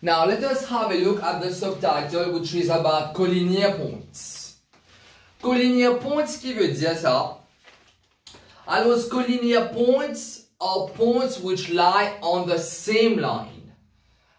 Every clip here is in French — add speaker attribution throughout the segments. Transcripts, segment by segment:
Speaker 1: Now let us have a look at the subtitle which is about collinear points. Collinear points qui veut dire ça. Alors collinear points are points which lie on the same line.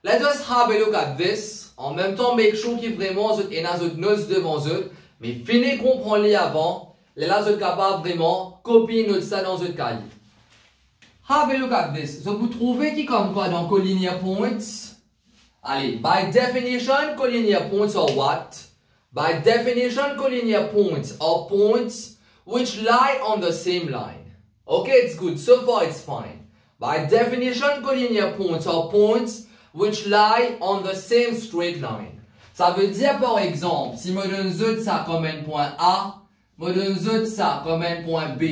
Speaker 1: Let us have a look at this. En même temps, make sure que vraiment vous avez une notes devant vous. Mais finissez comprendre les avant. Là, vous êtes capable vraiment copier notre ça dans votre cahier. Have a look at this. So, vous trouvez qui comme quoi dans collinear points? Allez, by definition, collinear points are what? By definition, collinear points are points which lie on the same line. Okay, it's good. So far, it's fine. By definition, collinear points are points which lie on the same straight line. Ça veut dire, par exemple, si je donne ça comme un point A, je donne ça comme un point B,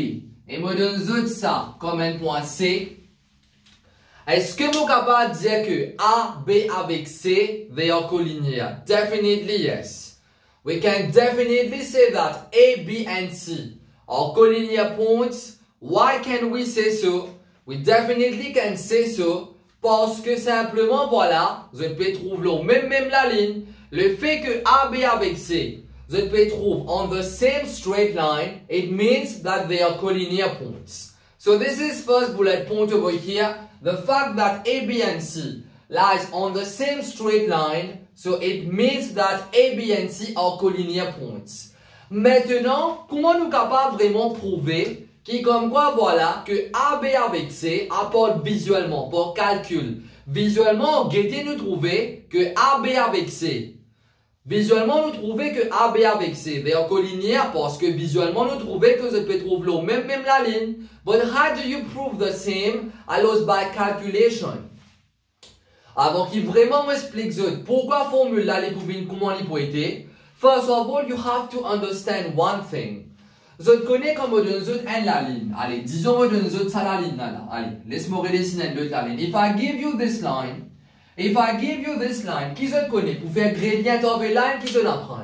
Speaker 1: et je donne ça comme un point C, est-ce que je suis capable de dire que A, B avec C, they are collinear? Definitely yes. We can definitely say that A, B, and C are collinear points. Why can we say so? We definitely can say so parce que simplement, voilà, vous pouvez trouver même la ligne. Le fait que A, B avec C, vous pouvez trouver on the same straight line, it means that they are collinear points. So this is first bullet point over here. The fact that A, B, and C lies on the same straight line, so it means that A, B, and C are collinear points. Maintenant, comment nous capables vraiment prouver qui comme quoi voilà que A, B avec C apporte visuellement, pour calcul. Visuellement, guettez nous trouver que A, B avec C. Visuellement, nous trouvons que A, B avec C, they are collinear parce que visuellement, nous trouvons que vous pouvez trouver même la ligne. But how do you prove the same? Alors, by calculation. Avant qu'il vraiment m'explique pourquoi formule là, comment il peut être. First of all, you have to understand one thing. Vous connaissez comment vous donne la ligne. Allez, disons vous donne ça la ligne là. Allez, laisse-moi redessiner la ligne. If I give you this line, qui se connaît pour faire gradient of a line, qui se l'apprend?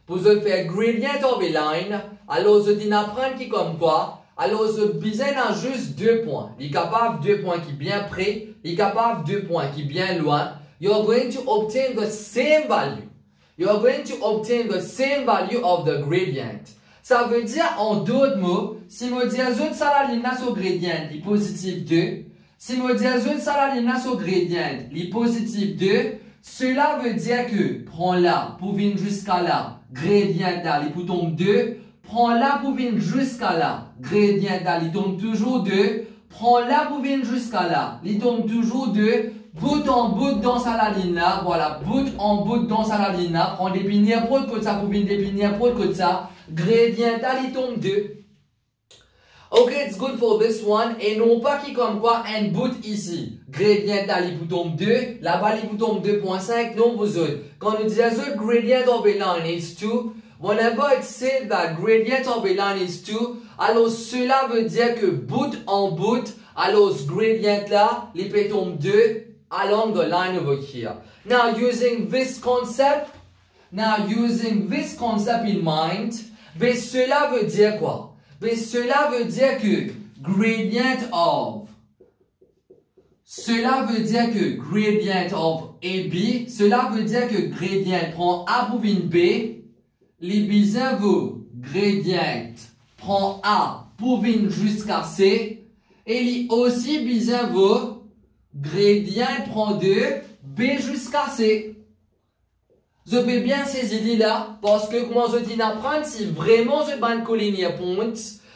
Speaker 1: Pour faire gradient of a line, alors je dis apprendre qui comme quoi? Alors je besoin à juste 2 points. Il est capable 2 points qui bien près, il est capable 2 points qui bien loin. You are going to obtain the same value. You are going to obtain the same value of the gradient. Ça veut dire en d'autres mots, si je dis ça la ligne là sur gradient, il est positif 2. Si je dis ça la ligne là sur gradient, il est positif 2, cela veut dire que prends là pour venir jusqu'à là, gradient là, il tombe 2, prends là pour venir jusqu'à là, gradient là, il tombe toujours 2, prends là pour venir jusqu'à là, il tombe toujours 2, bout en bout dans ça la ligne là, voilà, bout en bout dans ça la ligne là, prends des pinières pour le côté ça pour venir des pinières pour le côté ça, gradient là, il tombe 2. Ok, it's good for this one. Et non pas qui comme quoi un bout ici. Gradient là, il vous tombe 2. Là-bas, il vous tombe 2.5. Non, vous autres. Quand nous disons gradient of a line is 2, whenever it says that gradient of a line is 2, alors cela veut dire que bout en bout, alors gradient là, il peut tomber 2 along the line over here. Now, using this concept in mind, mais cela veut dire quoi? Mais cela veut dire que gradient of AB, cela veut dire que gradient prend A pour venir B, les besoins vaut gradient prend A pour venir jusqu'à C, et les aussi besoin vaut gradient prend 2 B jusqu'à C. Je peux bien saisir là parce que comment je dis apprendre si vraiment je ban collinear points,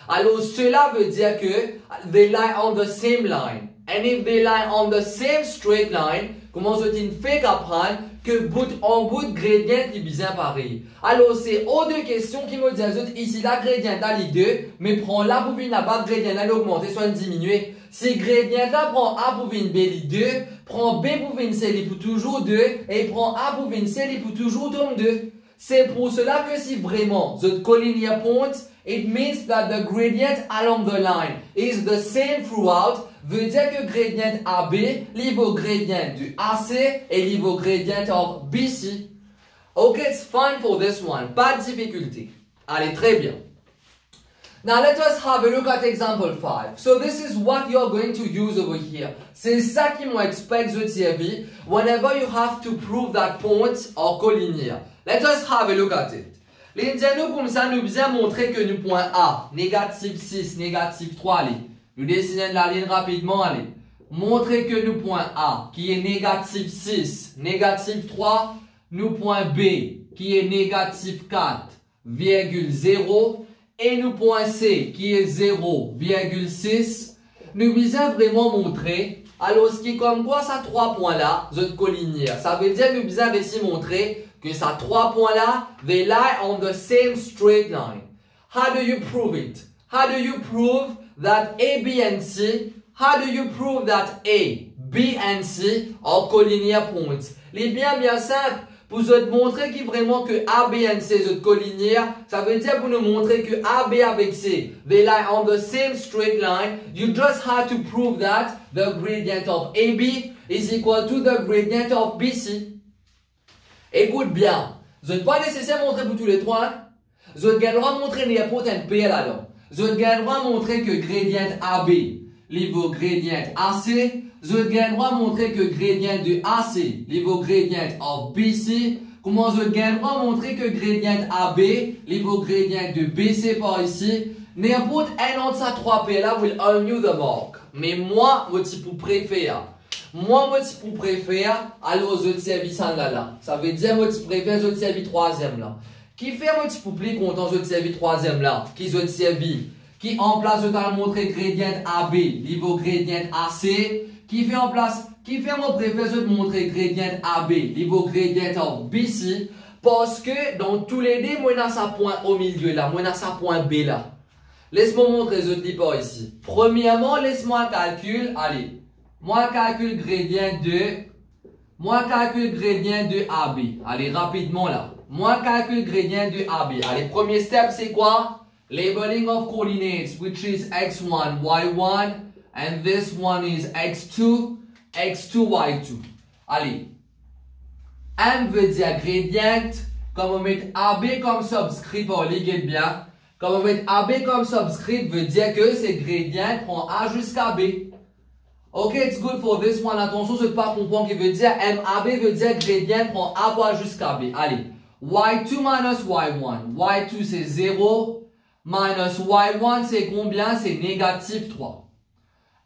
Speaker 1: alors cela veut dire que they lie on the same line. And if they lie on the same straight line, comment je dis fait apprendre que bout en bout gradient est bien pareil. Alors c'est autre question qui me dit ici la gradient dans les deux, mais prends là pour venir là-bas gradient là l'augmenter soit diminuer. Si gradient là prend A pour venir B les 2, prend B pour venir C les pour toujours 2 et prend A pour venir C les pour toujours 2. C'est pour cela que si vraiment the collinear points, it means that the gradient along the line is the same throughout, veut dire que gradient AB, niveau gradient du AC et niveau gradient of BC. Ok, it's fine for this one. Pas de difficulté. Allez, très bien. Now let us have a look at example 5. So this is what you're going to use over here. C'est ça qui m'ont expect the TV whenever you have to prove that points are collinear. Let us have a look at it. L'indiano comme ça nous vient montrer que nous point A, négatif 6, négatif 3, allez. Nous dessinons la ligne rapidement, allez. Montrer que nous point A, qui est négatif 6, négatif 3, nous point B, qui est négatif 4, virgule 0, et nous point C, qui est 0,6, nous visons vraiment montrer, alors ce qui est comme quoi, ça 3 points là, zone collineaire. Ça veut dire que nous visons ici montrer que ça 3 points là, they lie on the same straight line. How do you prove it? How do you prove that A, B, and C? How do you prove that A, B, and C are collinear points? Les bien simple. Pour vous montrer que vraiment que A, B et C sont collineaires, ça veut dire pour nous montrer que A, B avec C, they lie on the same straight line. You just have to prove that the gradient of AB is equal to the gradient of BC. Écoute bien, vous n'êtes pas nécessaire de montrer pour tous les trois. Vous avez le droit de montrer n'importe un P là-dedans. Vous avez le droit de montrer que gradient AB, niveau gradient AC. Vous avez le droit de montrer que gradient de AC, niveau gradient of BC. Comment vous avez le droit de montrer que gradient AB, niveau gradient de BC par ici. N'importe un autre de ces 3 P là will earn you the mark. Mais moi, mon type préfère. Moi, mon type préfère, alors je servis ça là. Ça veut dire, mon type préfère, je servis 3e là. Qui fait mon type plus content, je servis 3e là. Qui je servis, qui en place, je vais montrer gradient AB, niveau gradient AC. Qui fait en place, qui fait mon préféré de montrer gradient AB, niveau gradient of BC, parce que dans tous les deux, moi, on a sa point au milieu là, moi, on a sa point B là. Laisse-moi montrer les autres par ici. Premièrement, laisse-moi calculer, allez, moi, calcule gradient de AB. Allez, rapidement là. Moi, calcule gradient de AB. Allez, premier step, c'est quoi? Labeling of coordinates, which is x1, y1. And this one is x2, y2. Allez. M veut dire gradient. Comme on met AB comme subscript, on ligue bien. Comme on met AB comme subscript, veut dire que c'est gradient prend A jusqu'à B. Ok, it's good for this one. Attention, je ne sais pas comprendre ce qui veut dire. MAB veut dire gradient prend A jusqu'à B. Allez. Y2 minus y1. Y2 c'est 0. Minus y1 c'est combien? C'est négatif 3.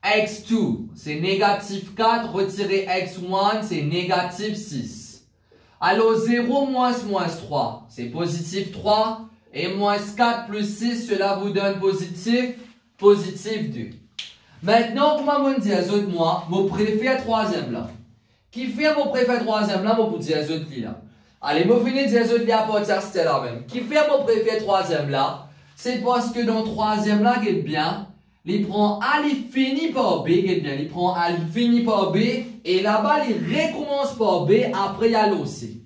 Speaker 1: X2, c'est négatif 4, retirer X1, c'est négatif 6. Alors 0 moins 3, c'est positif 3. Et moins 4 plus 6, cela vous donne positif 2. Maintenant, comment vous dire, moi, mon préfère 3e là. Qui fait mon préfère 3e là, mon dire là. Allez, moi finis dire là à partir de là même. Qui fait mon préfère 3e là, c'est parce que dans 3e là, qui est bien. Il prend A, il finit par B, il prend A, il finit par B, et là-bas, il recommence par B, après il y a l'OC.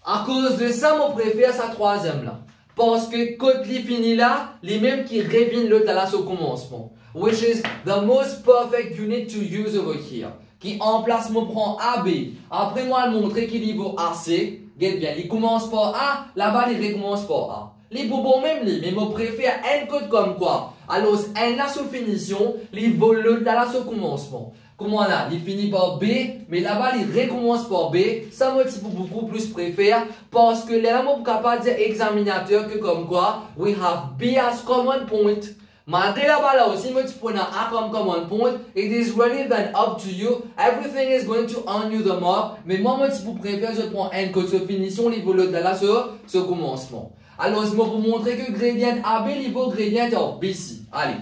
Speaker 1: À cause de ça, mon préfère sa 3e là. Parce que quand il finit là, les mêmes qui reviennent l'autre là au commencement. Which is the most perfect unit to use over here. Qui en place, me prend AB. Après, moi, le montrer qu'il niveau AC. Il commence par A, là-bas, il recommence par A. Les bobos même les, mais je préfère un code comme quoi. Alors, un là sur finition, les voleurs là sur commencement. Comment là, il finit par B, mais là-bas, il recommence par B. Ça, moi, je beaucoup plus préfère parce que là, je suis capable de dire examinateur que comme quoi, we have B as common point. Malgré là-bas, là aussi, moi, tu prends A comme common point. It is really then up to you. Everything is going to earn you the mark. Mais moi, je préfère, je prends un code sur finition, les voleurs là sur commencement. Alors, je vais vous montrer que gradient AB, niveau gradient of BC. Allez.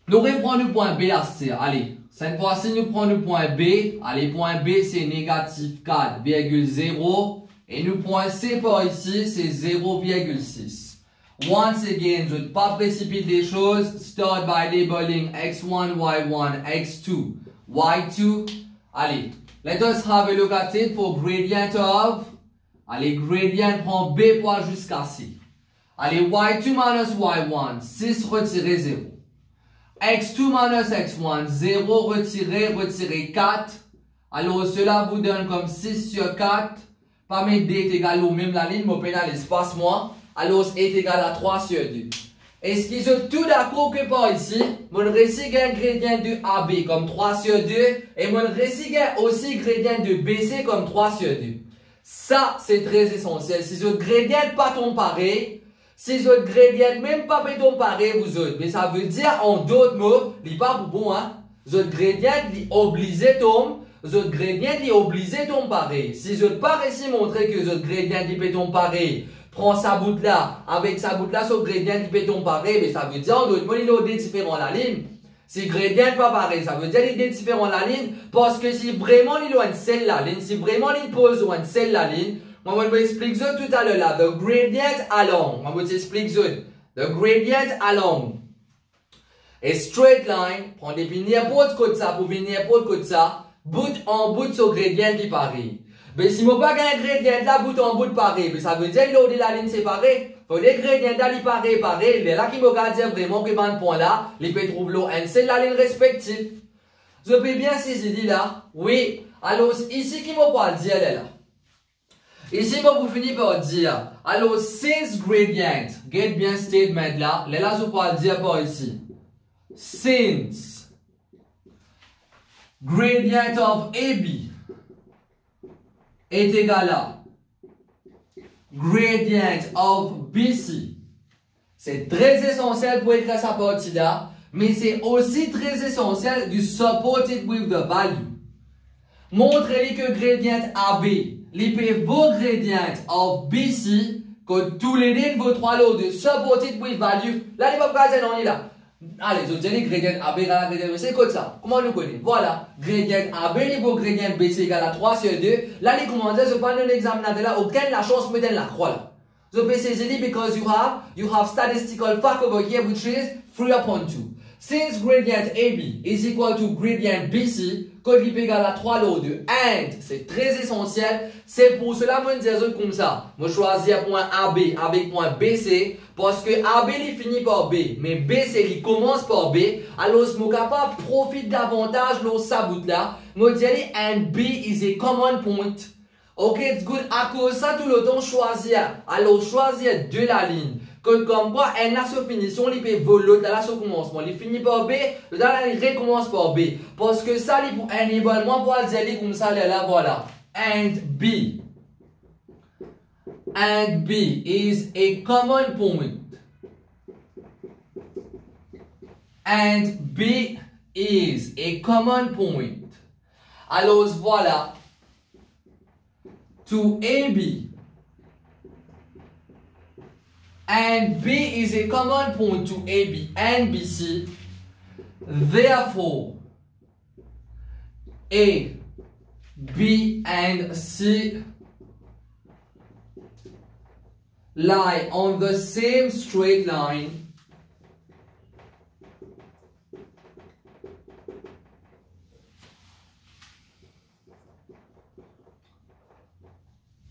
Speaker 1: Nous reprenons le point B à C. Allez. Cette fois-ci, nous prenons le point B. Allez, point B, c'est négatif 4,0. Et nous point C par ici, c'est 0,6. Once again, je ne vais pas précipiter les choses. Start by labeling x1, y1, x2, y2. Allez. Let us have a look at it for gradient of. Allez, gradient prend B jusqu'à C. Allez, y2 minus y1, 6 retirer 0. x2 minus x1, 0 retirer 4. Alors, cela vous donne comme 6 sur 4. Pas mettre D est égal au même la ligne, mais on pénal l'espace moi. Alors, est égal à 3 sur 2. Est-ce qu'ils sont tout d'accord que par ici, mon récit gagne gradient de AB comme 3 sur 2 et mon récit gagne aussi gradient de BC comme 3 sur 2. Ça, c'est très essentiel. Si votre gradient pas tombe pareil, si votre gradient même pas tombe pareil, vous autres, mais ça veut dire en d'autres mots, il n'est pas pour bon, hein. Votre gradient est obligé tombe, votre gradient est obligé tombe pareil. Si vous n'avez pas réussi à montrer que votre gradient est tombe pareil, prends sa bout là, avec sa bout là, son gradient il peut tomber pareil, mais ça veut dire en d'autres mots, il est différent la ligne. Si gradient n'est pas pareil, ça veut dire qu'il est différent la ligne, parce que si vraiment il a une seule la ligne, si vraiment il pose une seule la ligne, moi je vais expliquer ça tout à l'heure là, the gradient along, moi je vais expliquer ça, the gradient along, a straight line, prends des n'importe côté ça, pour venir n'importe côté ça, bout en bout son gradient qui pareil. Mais si je n'ai pas un gradient là, bout en bout de pareil, mais ça veut dire qu'il y a de la ligne séparée. Il faut des gradients là, ils pareil. Il est là qui me dire vraiment que dans ce point là, il peut trouver un c'est la ligne respective. Je peux bien saisir là. Oui. Alors, ici, qui me parle dire là. Ici, je vous finis par dire. Alors, since gradient, get bien statement là. Là, je peux dire par ici. Since gradient of AB est égal à gradient of BC. C'est très essentiel pour écrire sa partie là, mais c'est aussi très essentiel de supported with the value. Montrez-lui que gradient AB, il peut vos gradient of BC, que tous les deux vos trois lots de supported with value. Là, il va pas dire non, il est là. Allez, je dis gradient AB égale à gradient BC, comme ça. Comment on le connaît? Voilà. Gradient AB niveau gradient BC égale à 3 sur 2. Là, les commentaires, je prends un examinateur là, aucun la chance me donne la croix là. Je peux saisir because you have statistical fact over here which is 3 upon 2. Since gradient AB is equal to gradient BC, code l'IP égale à 3 lots de and, c'est très essentiel. C'est pour cela que je dis comme ça. Je choisis point AB avec point BC parce que AB il finit par B, mais BC il commence par B. Alors je suis capable de profiter davantage de sa bout là. Je dis and B is a common point. Ok, it's good. À cause de ça, tout le temps choisir. Alors choisir de la ligne. Comme quoi, elle a sa finition, il peut voler, l'autre a son commencement. Il finit par B, l'autre il recommence par B. Parce que ça, il pour enable, moi, pour dire comme ça, là, voilà. And B. And B is a common point. And B is a common point. Alors, voilà. To AB. And B is a common point to AB and BC. Therefore, A, B, and C lie on the same straight line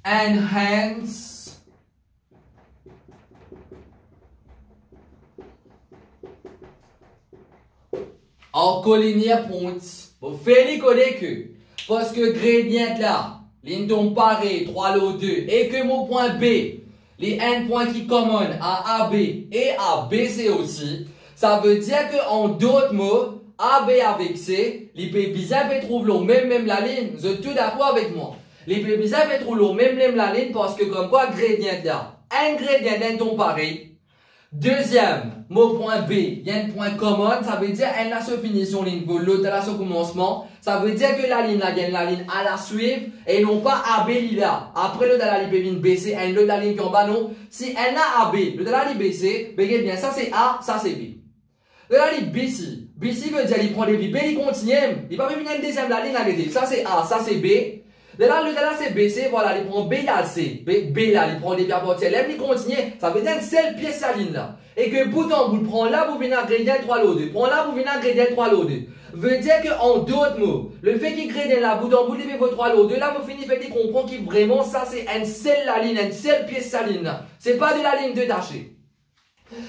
Speaker 1: and hence en collinear points. Vous faites connaître que, parce que gradient là, ligne tombe pareil, 3 lots 2, et que mon point B, les n points qui common à AB et à BC aussi, ça veut dire que en d'autres mots, AB avec C, les bizarres peut trouver même la ligne. Vous êtes tout d'accord avec moi? Les bizarres peut trouver même la ligne parce que comme quoi gradient là, un gradient n tombe pareil. Deuxième, mon point B, il y a un point commun, ça veut dire elle a sa finition ligne, l'autre a son commencement. Ça veut dire que la ligne là, il y a la ligne à la suivre et non pas AB là. Après l'autre a la ligne BC, elle l'autre la ligne qui en bas non. Si elle a AB, l'autre a la ligne BC, bien ça c'est A, ça c'est B. L'autre a la ligne BC, BC veut dire il prend des B, il continue, il va venir une deuxième la ligne arrêtée. Ça c'est A, ça c'est B. Là, c'est BC, voilà, il prend B, il y a C. B là, il prend des pierres portières, il continue. Ça veut dire une seule pièce à ligne là. Et que bout en bout, prend là, vous venez à gradient 3 lots 2. Prend là, vous venez à gradient 3 lots 2. Veut dire qu'en d'autres mots, le fait qu'il gradient là, bout en bout, il fait vos 3 lots 2. Là, vous finissez de comprendre que vraiment, ça, c'est une seule la ligne, une seule pièce à ligne là. C'est pas de la ligne détachée.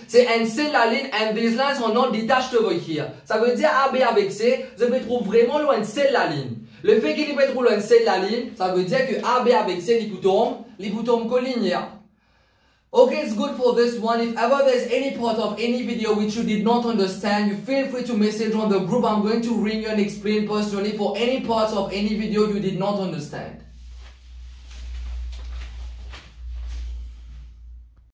Speaker 1: C'est une seule la ligne, and these lines are not detached over here. Ça veut dire AB avec C, je me trouve vraiment loin une seule la ligne. Le fait qu'il peut trouver une seule la ligne, ça veut dire que AB avec C, les boutons collinéaires. Okay, it's good for this one. If ever there's any part of any video which you did not understand, you feel free to message on the group. I'm going to ring you and explain personally for any parts of any video you did not understand.